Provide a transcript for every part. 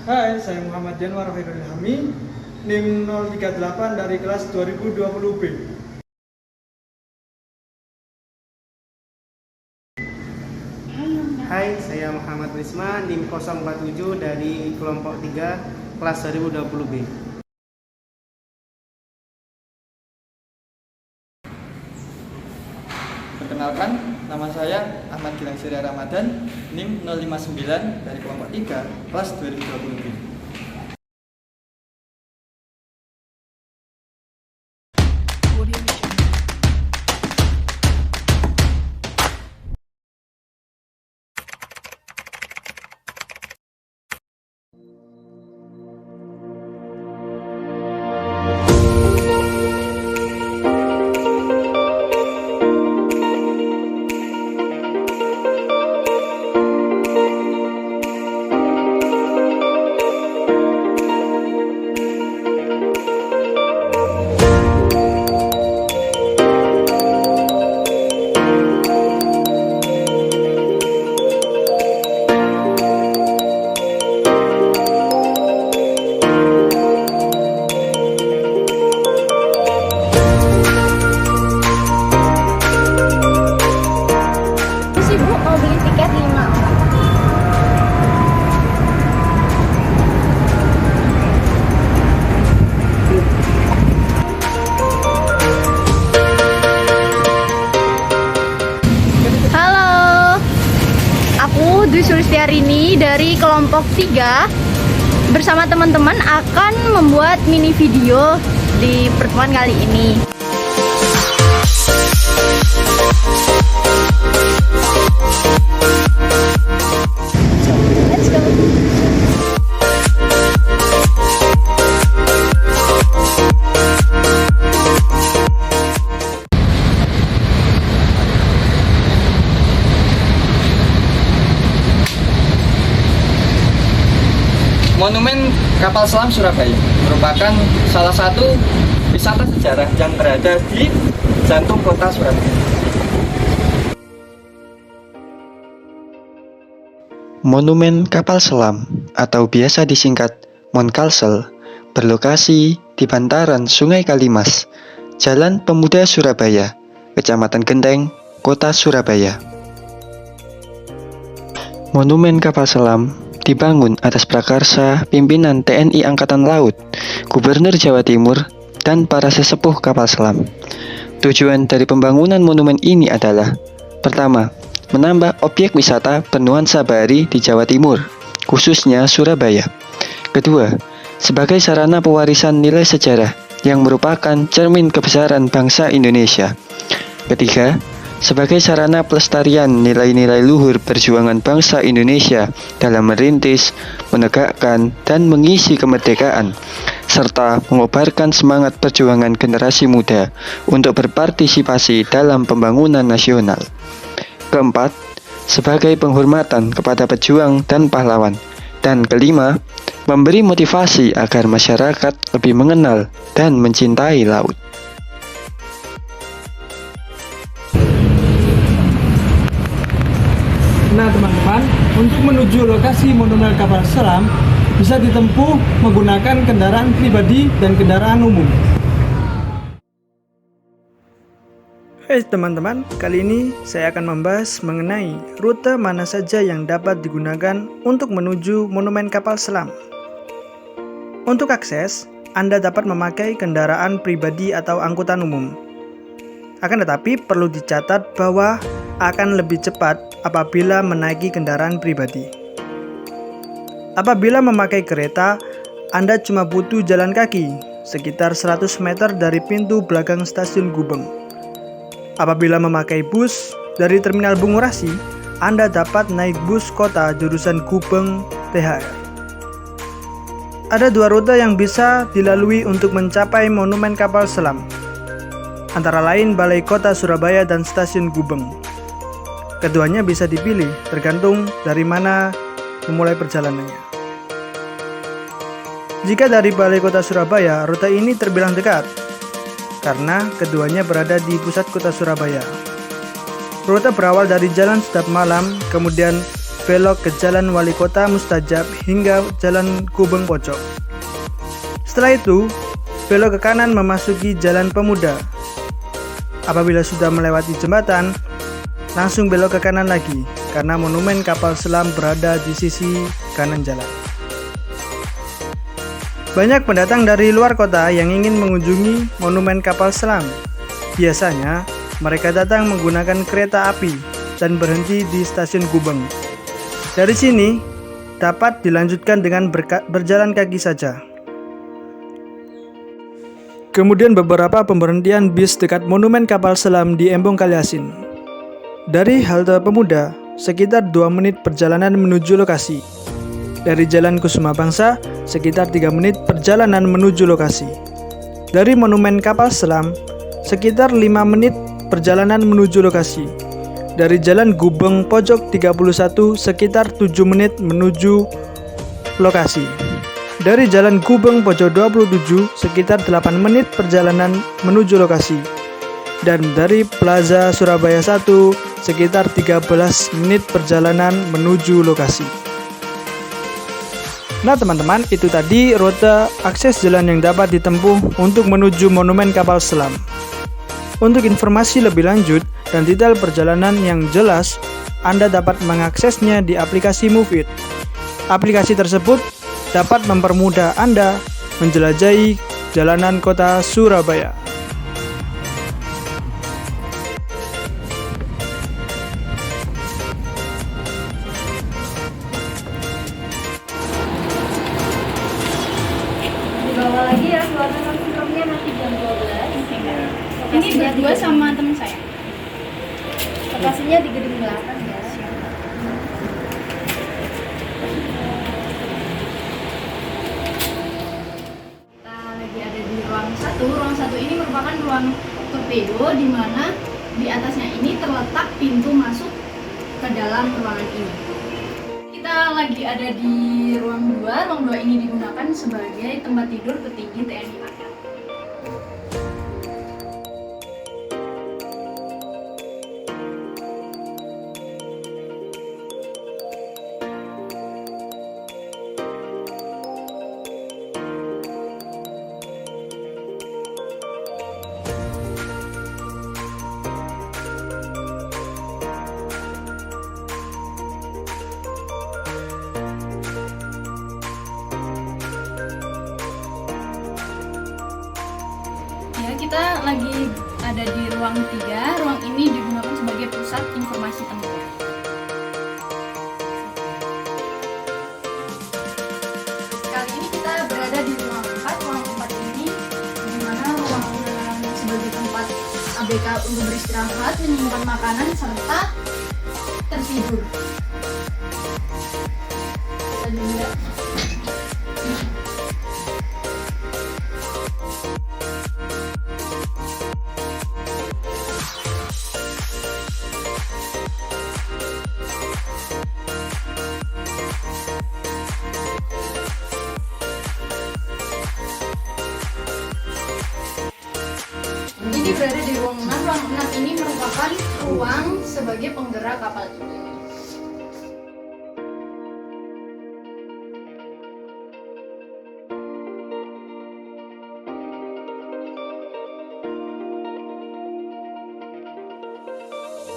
Hai, saya Muhammad Janwar Hairul Ilhami, NIM 038 dari kelas 2020B. Hai, saya Muhammad Wisma, NIM 047 dari kelompok 3, kelas 2020B. Perkenalkan, nama saya Ahmad Gilang Surya Ramadan, NIM 059 dari kelompok 3, kelas 2020B. Mau beli tiket 5 orang. Halo, aku Dwi Sulistiarini dari kelompok 3 bersama teman-teman akan membuat mini video di pertemuan kali ini. Let's go. Monumen Kapal Selam Surabaya merupakan salah satu wisata sejarah yang berada di jantung kota Surabaya. Monumen Kapal Selam atau biasa disingkat Monkalsel berlokasi di bantaran Sungai Kalimas, Jalan Pemuda Surabaya, Kecamatan Genteng, Kota Surabaya. Monumen Kapal Selam dibangun atas prakarsa pimpinan TNI Angkatan Laut, Gubernur Jawa Timur, dan para sesepuh kapal selam. Tujuan dari pembangunan monumen ini adalah: pertama, menambah objek wisata bernuansa bahari di Jawa Timur, khususnya Surabaya. Kedua, sebagai sarana pewarisan nilai sejarah yang merupakan cermin kebesaran bangsa Indonesia. Ketiga, sebagai sarana pelestarian nilai-nilai luhur perjuangan bangsa Indonesia dalam merintis, menegakkan, dan mengisi kemerdekaan, serta mengobarkan semangat perjuangan generasi muda untuk berpartisipasi dalam pembangunan nasional. Keempat, sebagai penghormatan kepada pejuang dan pahlawan. Dan kelima, memberi motivasi agar masyarakat lebih mengenal dan mencintai laut. Nah teman-teman, untuk menuju lokasi Monumen Kapal Selam bisa ditempuh menggunakan kendaraan pribadi dan kendaraan umum. Hai teman-teman, kali ini saya akan membahas mengenai rute mana saja yang dapat digunakan untuk menuju Monumen Kapal Selam. Untuk akses, Anda dapat memakai kendaraan pribadi atau angkutan umum. Akan tetapi perlu dicatat bahwa akan lebih cepat apabila menaiki kendaraan pribadi. Apabila memakai kereta, Anda cuma butuh jalan kaki sekitar 100 meter dari pintu belakang stasiun Gubeng. Apabila memakai bus dari Terminal Bungurasi, Anda dapat naik bus kota jurusan Gubeng THR. Ada dua rute yang bisa dilalui untuk mencapai Monumen Kapal Selam, antara lain Balai Kota Surabaya dan Stasiun Gubeng. Keduanya bisa dipilih tergantung dari mana memulai perjalanannya. Jika dari Balai Kota Surabaya, rute ini terbilang dekat karena keduanya berada di pusat kota Surabaya. Rute berawal dari Jalan Sedap Malam, kemudian belok ke Jalan Wali Kota Mustajab hingga Jalan Gubeng Pojok. Setelah itu, belok ke kanan memasuki Jalan Pemuda. Apabila sudah melewati jembatan, langsung belok ke kanan lagi karena monumen kapal selam berada di sisi kanan jalan. Banyak pendatang dari luar kota yang ingin mengunjungi monumen kapal selam. Biasanya, mereka datang menggunakan kereta api dan berhenti di stasiun Gubeng. Dari sini, dapat dilanjutkan dengan berjalan kaki saja. Kemudian beberapa pemberhentian bis dekat monumen kapal selam di Embong Kaliasin. Dari halte Pemuda, sekitar 2 menit perjalanan menuju lokasi. Dari Jalan Kusuma Bangsa, sekitar 3 menit perjalanan menuju lokasi. Dari monumen kapal selam, sekitar 5 menit perjalanan menuju lokasi. Dari Jalan Gubeng Pojok 31 sekitar 7 menit menuju lokasi. Dari Jalan Gubeng Pojok 27 sekitar 8 menit perjalanan menuju lokasi. Dan dari Plaza Surabaya 1 sekitar 13 menit perjalanan menuju lokasi. Nah teman-teman, itu tadi rute akses jalan yang dapat ditempuh untuk menuju monumen kapal selam. Untuk informasi lebih lanjut dan detail perjalanan yang jelas, Anda dapat mengaksesnya di aplikasi Move It. Aplikasi tersebut dapat mempermudah Anda menjelajahi jalanan kota Surabaya. Dibawa lagi ya suara filmnya nanti jam 12. Ini berdua sama teman saya. Lokasinya di gedung belakang ya. Kita lagi ada di ruang 1. Ruang 1 ini merupakan ruang torpedo di mana di atasnya ini terletak pintu masuk ke dalam ruangan ini. Kita lagi ada di ruang 2. Ruang 2 ini digunakan sebagai tempat tidur petinggi TNI AL. Ya, kita lagi ada di ruang 3. Ruang ini digunakan sebagai pusat informasi tempur. Kali ini kita berada di ruang 4. Ruang 4 ini dimana ruangan sebagai tempat ABK untuk beristirahat, menyimpan makanan, serta tertidur. Kita lihat. Ini berada di ruang 6. Ruang 6 ini merupakan ruang sebagai penggerak kapal ini.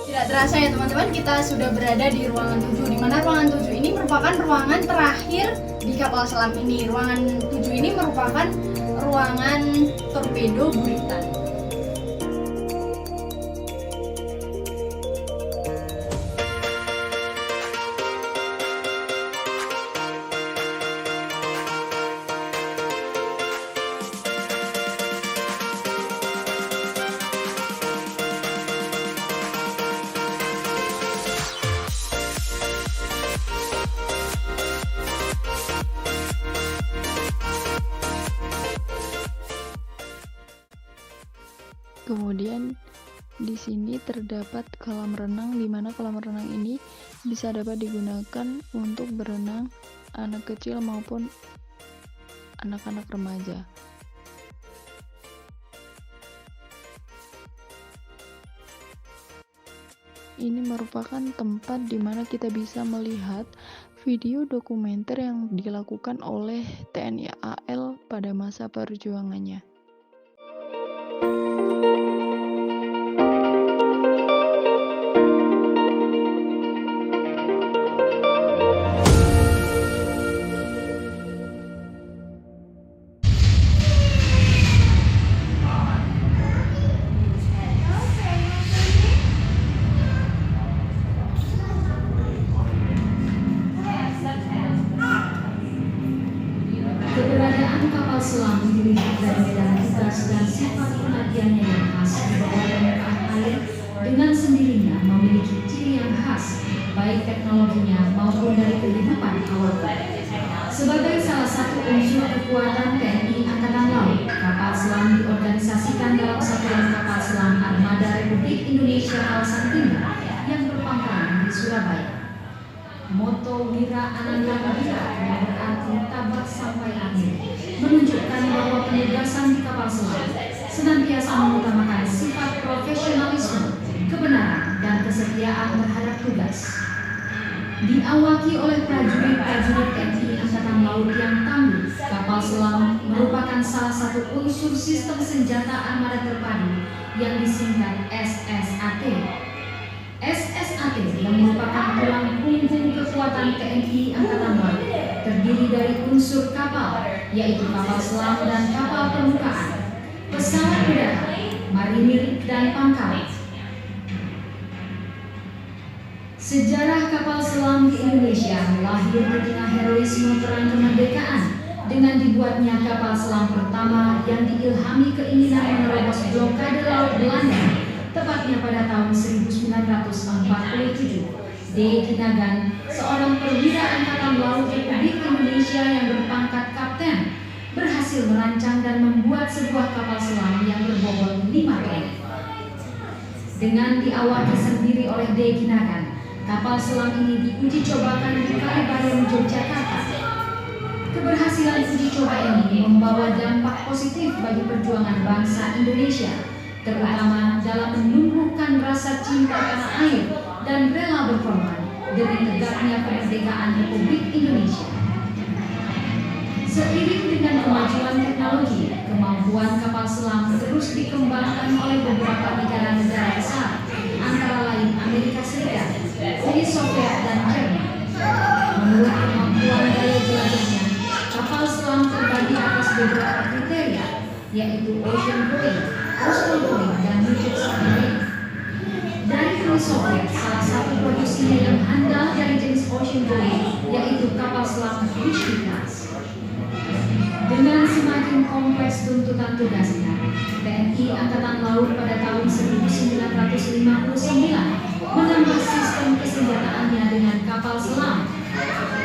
Tidak terasa ya teman-teman, kita sudah berada di ruangan 7, di mana ruangan 7 ini merupakan ruangan terakhir di kapal selam ini. Ruangan 7 ini merupakan ruangan torpedo buritan. Kemudian di sini terdapat kolam renang, di mana kolam renang ini bisa dapat digunakan untuk berenang anak kecil maupun anak-anak remaja. ini merupakan tempat di mana kita bisa melihat video dokumenter yang dilakukan oleh TNI AL pada masa perjuangannya. Keberadaan kapal selam dilihat dari medan tugas dan sifat pengertiannya yang khas di bawah permukaan air dengan sendirinya memiliki ciri yang khas, baik teknologinya maupun dari kehidupan awalnya. Sebagai salah satu unsur kekuatan TNI Angkatan Laut, kapal selam diorganisasikan dalam Satuan Kapal Selam Armada Republik Indonesia Kawasan Timur yang berpangkalan di Surabaya. Moto Wira Ananda Wira yang berarti tabah sampai akhir menunjukkan bahwa penugasan di kapal selam senantiasa mengutamakan sifat profesionalisme, kebenaran, dan kesetiaan terhadap tugas. Diawaki oleh prajurit-prajurit TNI Angkatan Laut yang tangguh, kapal selam merupakan salah satu unsur sistem senjata armada terpadu yang disingkat SSAT. SSAT yang merupakan tulang punggung kekuatan TNI Angkatan Laut terdiri dari unsur kapal, yaitu kapal selam dan kapal permukaan, pesawat udara, marinir, dan pangkalan. Sejarah kapal selam di Indonesia lahir di tengah heroisme perang kemerdekaan dengan dibuatnya kapal selam pertama yang diilhami keinginan menerobos blokade laut Belanda. Tepatnya pada tahun 1947, D. Kinagan, seorang perwira Angkatan Laut Republik Indonesia yang berpangkat kapten, berhasil merancang dan membuat sebuah kapal selam yang berbobot 5 ton. Dengan diawaki sendiri oleh D. Kinagan, kapal selam ini diuji cobakan di Kalibayang, Yogyakarta. Keberhasilan uji coba ini membawa dampak positif bagi perjuangan bangsa Indonesia, terutama dalam menumbuhkan rasa cinta tanah air dan rela berkorban demi tegaknya kemerdekaan Republik Indonesia. Seiring dengan kemajuan teknologi, kemampuan kapal selam terus dikembangkan oleh beberapa negara-negara besar, antara lain Amerika Serikat, Uni Soviet, dan Jerman. Menurut kemampuan daya jelajahnya, kapal selam terbagi atas beberapa kriteria, yaitu ocean going, coastal going, dan rigid submarine. Dari Uni Soviet, salah satu produksinya yang handal dari jenis ocean going yaitu kapal selam Vishnu class. Dengan semakin kompleks tuntutan tugasnya, TNI Angkatan Laut pada tahun 1959 menambah sistem kesenjataannya dengan kapal selam.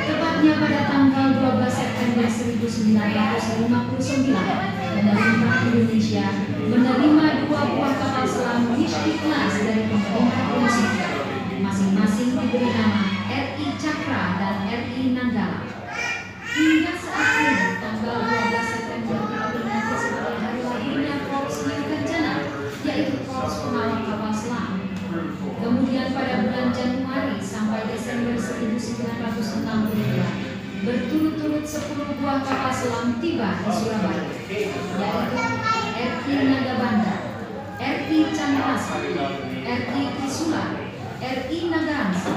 Tepatnya pada tanggal 12 September 1959, pemerintah Indonesia menerima 2 buah kapal selam Vishnu class dari pemerintah Uni Soviet, masing-masing diberi nama RI Cakra dan RI Nanggala. Hingga saat ini, tanggal 12 September diperingati sebagai hari lahirnya Korps New Kencana, yaitu Korps Pengawal Kapal Selam. Kemudian pada bulan Januari sampai Desember 1962, berturut-turut 10 buah kapal selam tiba di Surabaya, yaitu RI Nagabanda, RI Chandrasa, RI Trisula, RI Nagaramsa,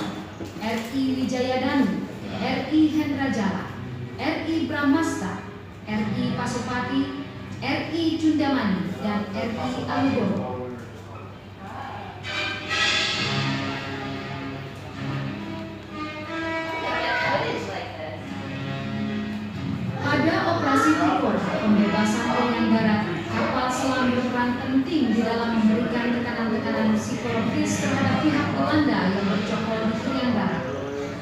RI Wijayadanu, RI Hendrajala, RI Brahmasta, RI Pasupati, RI Cundamani, dan RI Alugoro. Pada operasi Trikora, pembebasan Irian Barat, kapal selam berperan penting di dalam memberikan tekanan-tekanan psikologis terhadap pihak Belanda yang bercokol di Irian Barat,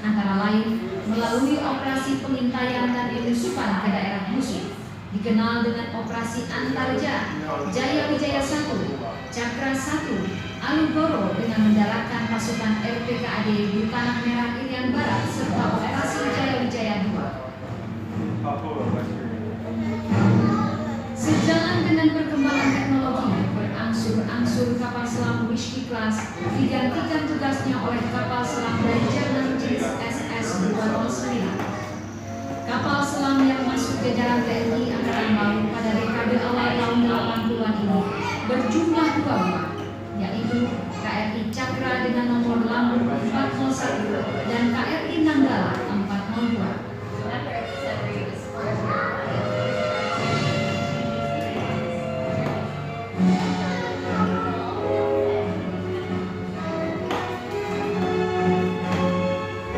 antara lain melalui operasi pengintaian dan penyusupan ke daerah musuh, dikenal dengan Operasi Antarja, Jaya Wijaya 1, Cakra 1, Alugoro dengan mendaratkan pasukan RPKAD di Tanah Merah Irian Barat, serta Operasi Jaya Wijaya 2. Sejalan dengan perkembangan teknologi, berangsur-angsur kapal selam Whiskey Class digantikan tugasnya oleh kapal selam dari Jerman jenis SS 209. Kapal selam yang masuk ke jajaran TNI Angkatan Laut pada dekade awal tahun 80-an ini berjumlah 2 buah, yaitu KRI Cakra dengan nomor lambung 401 dan KRI Nanggala 402.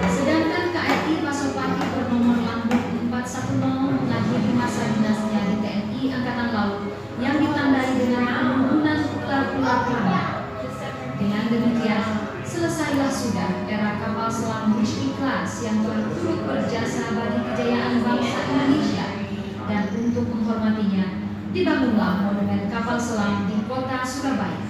Sedangkan KRI Pasopati bernomor lambung 410 mengakhiri masa dinasnya di TNI Angkatan Laut yang ditandai dengan penurunan ular-ular perang. Dengan demikian, selesailah sudah era kapal selam Whiskey Class yang telah turut berjasa bagi kejayaan bangsa Indonesia, dan untuk menghormatinya, dibangunlah monumen kapal selam di kota Surabaya.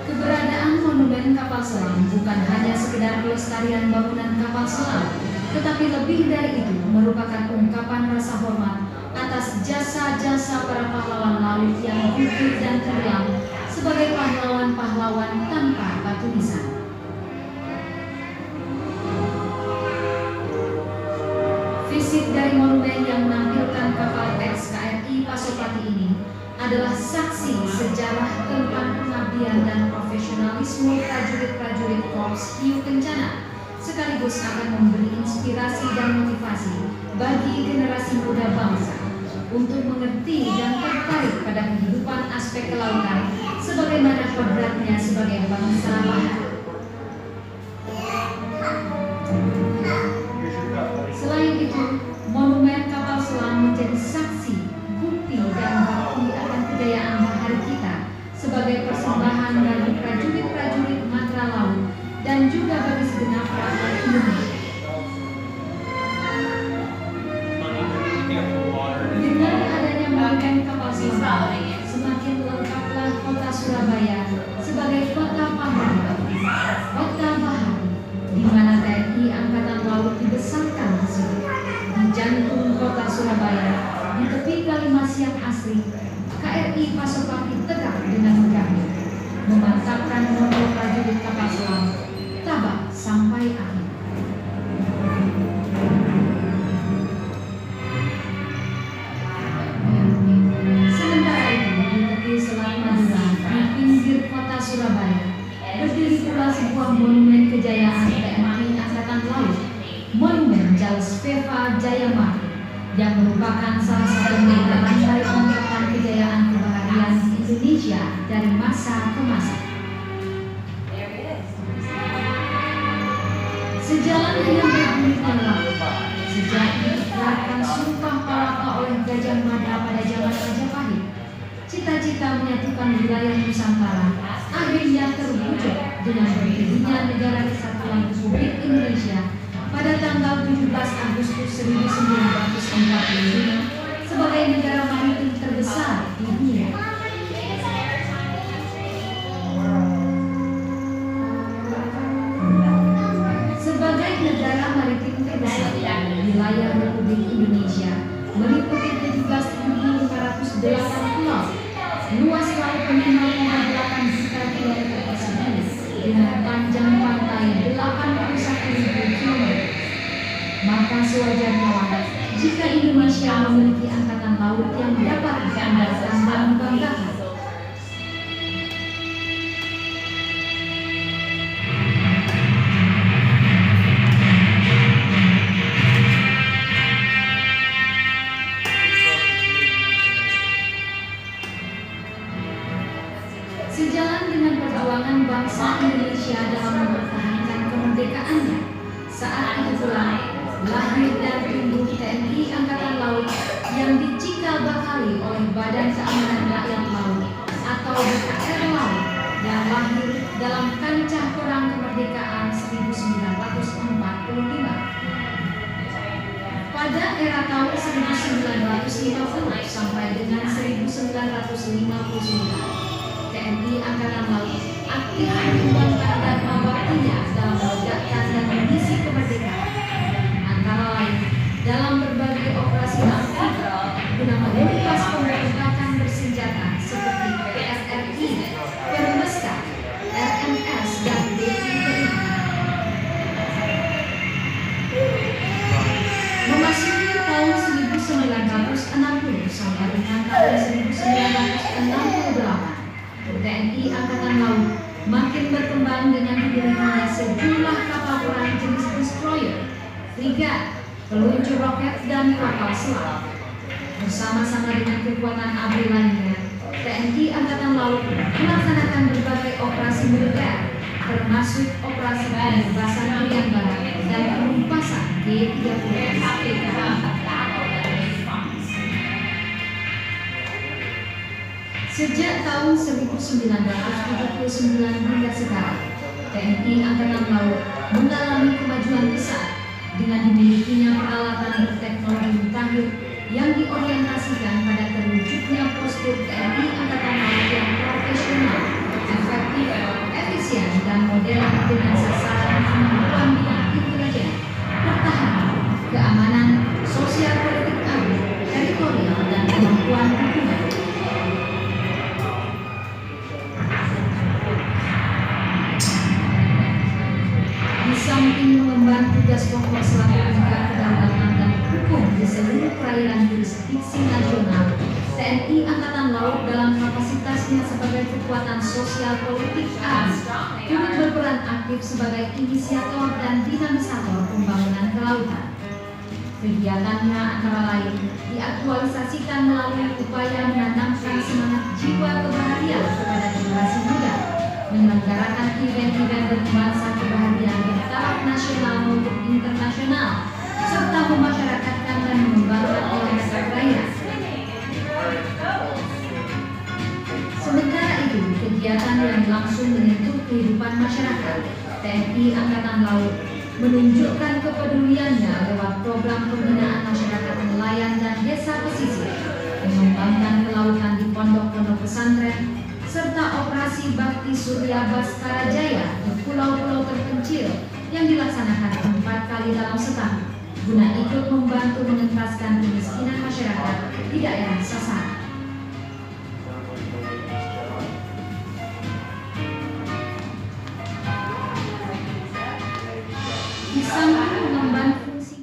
Keberadaan monumen kapal selam bukan hanya sekedar pelestarian bangunan kapal selam, tetapi lebih dari itu merupakan ungkapan rasa hormat atas jasa-jasa para pahlawan laut yang gugur dan tenggelam sebagai pahlawan-pahlawan tanpa batu nisan. Fisik dari monumen yang menampilkan kapal X KRI Pasopati ini adalah saksi sejarah tentang pengabdian dan profesionalisme prajurit-prajurit Korps Hiu Kencana, sekaligus akan memberi inspirasi dan motivasi bagi generasi muda bangsa untuk mengerti dan tertarik pada kehidupan aspek kelautan sebagaimana kodratnya sebagai bangsa laut. Selain itu, monumen kapal selam menjadi saksi, bukti dan bukti akan kejayaan bahari kita sebagai persembahan bagi prajurit-prajurit matra laut dan juga bagi segenap rakyat Indonesia. Dengan adanya monumen kapal selam, semakin lengkaplah kota Surabaya sebagai kota pahlawan, kota bahari, di mana TNI Angkatan Laut dibesarkan di sini. Di jantung kota Surabaya, di tepi Kalimas yang asri, KRI Pasopati tegak dengan megahnya, memantapkan motor prajurit kapal selam, tabah sampai akhir. Sementara itu, di tepi Selat Madura, di pinggir kota Surabaya, berdiri pula sebuah monumen kejayaan TNI Angkatan Laut, Monumen Jals Veva Jayamati, yang merupakan salah satu medan dari ungkapan kejayaan kebaharian Indonesia dari masa ke masa. Sejalan dengan bergulirnya waktu, sejak diikrarkan Sumpah Palapa oleh Gajah Mada pada zaman Majapahit, cita-cita menyatukan wilayah Nusantara akhirnya terwujud dengan berdirinya Negara Kesatuan Republik Indonesia pada tanggal 17 Agustus 1945 sebagai negara maritim terbesar di dunia. Sebagai negara maritim terbesar, wilayah Republik Indonesia meliputi 17.508 pulau, luas laut minimal 8 juta kilometer persegi dengan panjang pantai 81.000 km. Maka sewajarnya jika Indonesia memiliki angkatan laut yang dapat diandalkan dan dibanggakan. Sejalan dengan perjuangan bangsa Indonesia dalam mempertahankan kemerdekaannya, saat itu pula lahir dan tumbuh TNI Angkatan Laut yang dicikal bakali oleh Badan Keamanan Rakyat Laut atau BKR Laut yang lahir dalam kancah perang kemerdekaan 1945. Pada era tahun 1950 sampai dengan 1959, TNI Angkatan Laut aktif menyumbangkan dan membaktinya dalam menegakkan dan mengisi kemerdekaan. terbang dengan didirikannya sejumlah kapal perang jenis destroyer, frigat, peluncur roket, dan kapal selam. Bersama-sama dengan kekuatan ABRI lainnya, TNI Angkatan Laut melaksanakan berbagai operasi militer, termasuk operasi penugasan Irian Barat dan penumpasan G-30S PKI. Sejak tahun 1979 hingga sekarang, TNI Angkatan Laut mengalami kemajuan besar dengan dimilikinya peralatan berteknologi mutakhir yang diorientasikan pada terwujudnya postur TNI Angkatan Laut yang profesional, efektif, efisien, dan modern dengan sasaran kemampuan bidang intelijen, pertahanan, keamanan, sosial politik ABRI, teritorial, dan kemampuan hubungan. Di samping mengemban tugas pokok selaku penegak kedaulatan dan hukum di seluruh perairan jurisdiksi nasional, TNI Angkatan Laut dalam kapasitasnya sebagai kekuatan sosial politik ABRI turut berperan aktif sebagai inisiator dan dinamisator pembangunan kelautan. Kegiatannya antara lain diaktualisasikan melalui upaya menanamkan semangat jiwa kebahagiaan kepada generasi muda, menyelenggarakan event-event bernuansa kebahagiaan bertaraf nasional maupun internasional, serta memasyarakatkan dan mengembangkan olahraga perairan. Sementara itu, kegiatan yang langsung menyentuh kehidupan masyarakat, TNI Angkatan Laut menunjukkan kepeduliannya lewat program pembinaan masyarakat nelayan dan desa pesisir, mengembangkan kelautan di pondok-pondok pesantren, serta operasi Bakti Surya Baskara Jaya di pulau-pulau terpencil yang dilaksanakan 4 kali dalam setahun, guna ikut membantu mengentaskan kemiskinan masyarakat di daerah sasaran. Di samping mengemban fungsi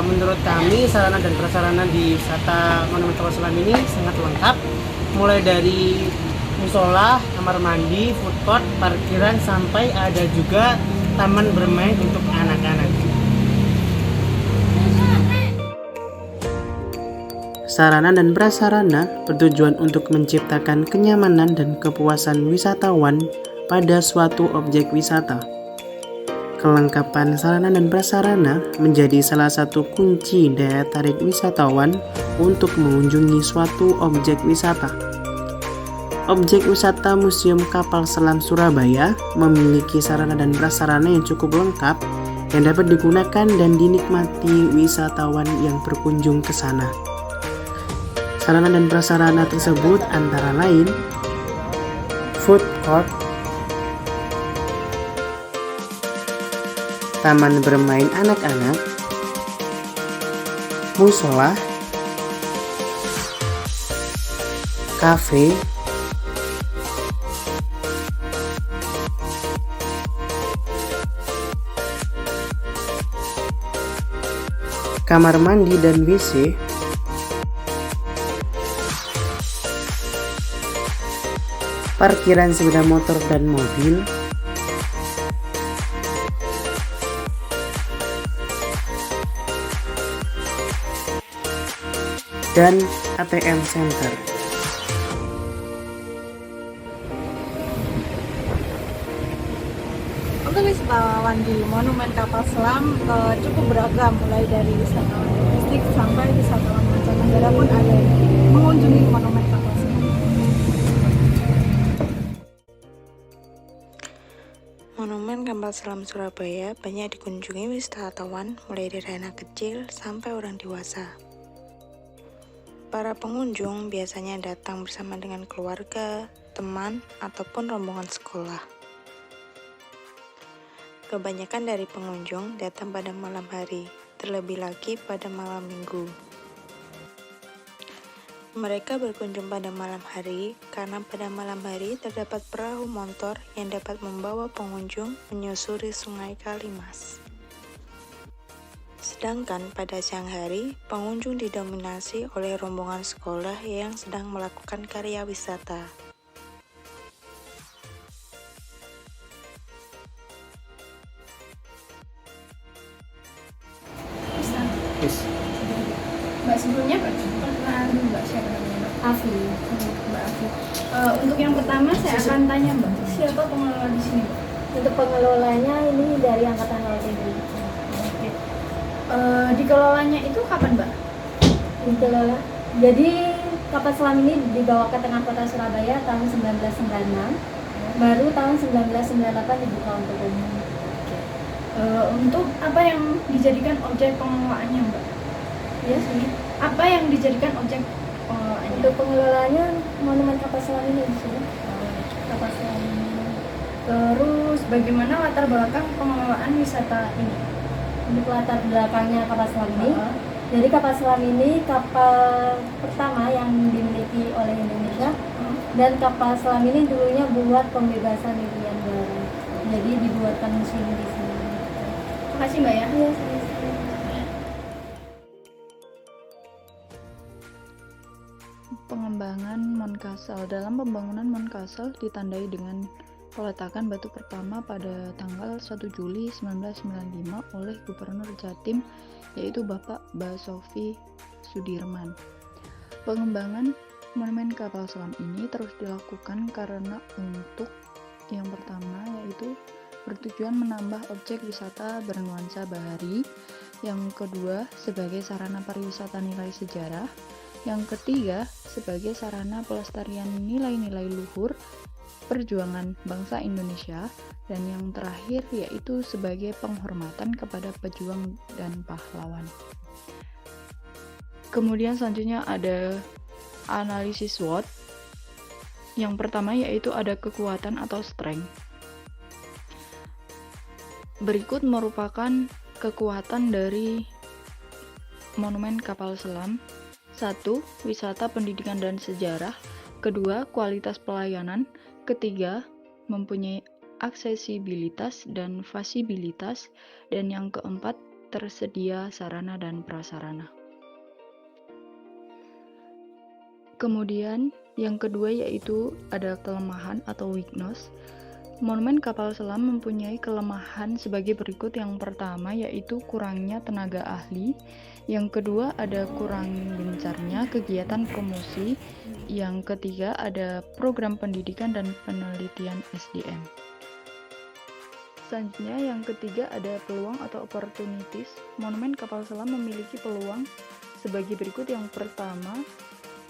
menurut kami sarana dan prasarana di wisata Monumen Kapal Selam ini sangat lengkap, mulai dari musola, kamar mandi, food court, parkiran, sampai ada juga taman bermain untuk anak-anak. Sarana dan prasarana bertujuan untuk menciptakan kenyamanan dan kepuasan wisatawan pada suatu objek wisata. Kelengkapan sarana dan prasarana menjadi salah satu kunci daya tarik wisatawan untuk mengunjungi suatu objek wisata. Objek wisata Museum Kapal Selam Surabaya memiliki sarana dan prasarana yang cukup lengkap yang dapat digunakan dan dinikmati wisatawan yang berkunjung ke sana. Sarana dan prasarana tersebut antara lain food court, taman bermain anak-anak, musola, kafe, kamar mandi dan WC, parkiran sepeda motor dan mobil, dan ATM Center. Untuk wisatawan di Monumen Kapal Selam cukup beragam, mulai dari wisatawan domestik sampai wisatawan mancanegara pun ada yang mengunjungi Monumen Kapal Selam. Monumen Kapal Selam Surabaya banyak dikunjungi wisatawan mulai dari anak kecil sampai orang dewasa. Para pengunjung biasanya datang bersama dengan keluarga, teman, ataupun rombongan sekolah. Kebanyakan dari pengunjung datang pada malam hari, terlebih lagi pada malam minggu. Mereka berkunjung pada malam hari karena pada malam hari terdapat perahu motor yang dapat membawa pengunjung menyusuri Sungai Kalimas. Sedangkan pada siang hari, pengunjung didominasi oleh rombongan sekolah yang sedang melakukan karya wisata. sebelumnya perkenalan dulu Mbak, siapa namanya Mbak? Afi. Mbak Afi. Untuk yang pertama saya akan tanya Mbak, siapa pengelola di sini Mbak? Untuk pengelolanya ini dari Angkatan Laut Negeri. Oke. Dikelolanya itu kapan Mbak? Dikelola. Jadi kapal selam ini dibawa ke tengah kota Surabaya tahun 1996. Baru tahun 1998 dibuka untuk umum. Untuk apa yang dijadikan objek pengelolaannya Mbak? Ya, Apa yang dijadikan objek pengelolaannya? untuk pengelolanya monumen kapal selam ini di sini. Kapal selam ini. Terus bagaimana latar belakang pengelolaan wisata ini? Untuk latar belakangnya kapal selam ini. Jadi kapal selam ini kapal pertama yang dimiliki oleh Indonesia. Dan kapal selam ini dulunya buat pembebasan Irian Barat. Jadi dibuatkan museum di sini. Terima kasih Mbak ya. Iya, sama-sama. Pengembangan Moncastle. Dalam pembangunan Moncastle ditandai dengan peletakan batu pertama pada tanggal 1 Juli 1995 oleh Gubernur Jatim, yaitu Bapak Basuki Sudirman. Pengembangan monumen kapal selam ini terus dilakukan karena untuk yang pertama yaitu bertujuan menambah objek wisata bernuansa bahari, yang kedua sebagai sarana pariwisata nilai sejarah, yang ketiga sebagai sarana pelestarian nilai-nilai luhur perjuangan bangsa Indonesia, dan yang terakhir yaitu sebagai penghormatan kepada pejuang dan pahlawan. Kemudian selanjutnya ada analisis SWOT. Yang pertama yaitu ada kekuatan atau strength. Berikut merupakan kekuatan dari monumen kapal selam. 1. Wisata pendidikan dan sejarah. 2. Kualitas pelayanan. 3. Mempunyai aksesibilitas dan fasibilitas. Dan yang keempat, tersedia sarana dan prasarana. Kemudian yang kedua yaitu ada kelemahan atau weakness. Monumen kapal selam mempunyai kelemahan sebagai berikut. Yang pertama yaitu kurangnya tenaga ahli. Yang kedua ada kurang gencarnya kegiatan promosi. Yang ketiga ada program pendidikan dan penelitian SDM. Selanjutnya yang ketiga ada peluang atau opportunities. Monumen kapal selam memiliki peluang sebagai berikut. Yang pertama,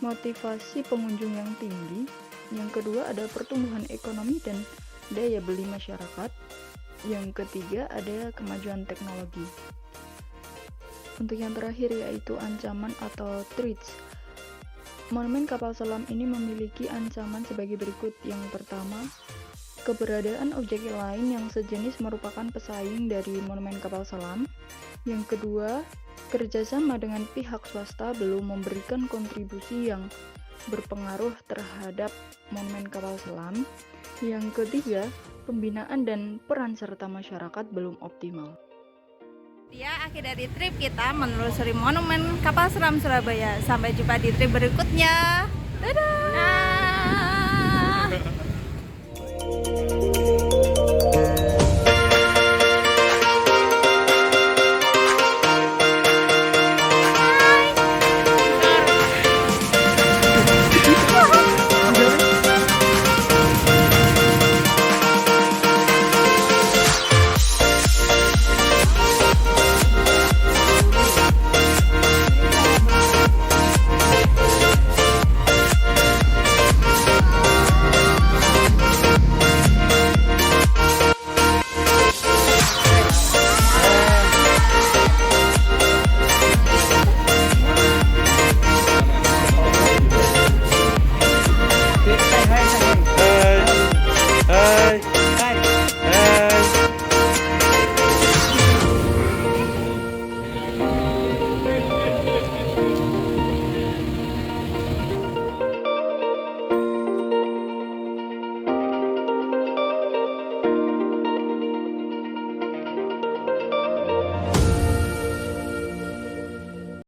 motivasi pengunjung yang tinggi. Yang kedua ada pertumbuhan ekonomi dan daya beli masyarakat. Yang ketiga ada kemajuan teknologi. Untuk yang terakhir yaitu ancaman atau threats. Monumen kapal selam ini memiliki ancaman sebagai berikut. Yang pertama, keberadaan objek lain yang sejenis merupakan pesaing dari monumen kapal selam. Yang kedua, kerjasama dengan pihak swasta belum memberikan kontribusi yang berpengaruh terhadap monumen kapal selam. Yang ketiga, pembinaan dan peran serta masyarakat belum optimal. Akhir dari trip kita menelusuri monumen kapal selam Surabaya. Sampai jumpa di trip berikutnya. Dadah!